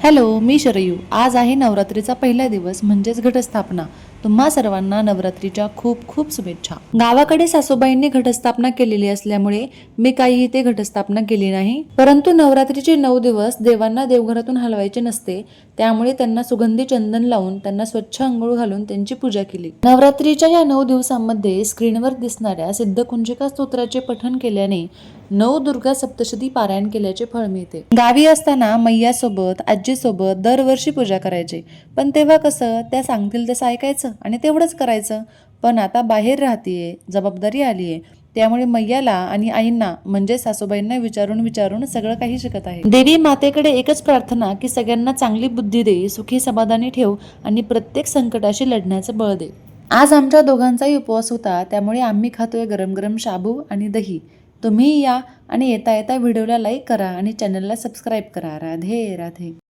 Hello, मी शरयू. आज आहे नवरात्रीचा पहिला दिवस म्हणजेच घटस्थापना. तुम्हा सर्वांना नवरात्रीच्या खूप खूप शुभेच्छा. गावाकडे सासूबाईंनी घटस्थापना केलेली असल्यामुळे मी काही इथे घटस्थापना केली नाही. परंतु नवरात्रीचे 9 दिवस देवांना देवघरातून हलवायचे नसते, त्यामुळे त्यांना सुगंधी चंदन लावून त्यांना स्वच्छ अंघोळ घालून त्यांची पूजा केली. नवरात्रीच्या या 9 दिवसांमध्ये स्क्रीनवर दिसणाऱ्या सिद्धकुंजिका स्तोत्राचे पठण केल्याने दुर्गा सप्तशती पारायण केल्याचे फळ मिळते. गावी असताना मैयासोबत आजीसोबत दरवर्षी पूजा करायचे, पण तेव्हा कसं त्या सांगतील तसं ऐकायचं आणि तेवढंच करायचं. पण आता बाहेर राहतीये, जबाबदारी आलीये, त्यामुळे मैयाला आणि आईंना म्हणजे सासूबाईंना विचारून विचारून सगळं काही शिकत आहे. देवी मातेकडे एकच प्रार्थना की सगळ्यांना चांगली बुद्धी दे, सुखी समाधानी ठेव आणि प्रत्येक संकटाशी लढण्याचं बळ दे. आज आमच्या दोघांचाही उपवास होता, त्यामुळे आम्ही खातोय गरम गरम शाबू आणि दही. तुम्ही या आणि येता येता व्हिडिओला लाईक करा आणि चॅनलला सबस्क्राईब करा. राधे राधे.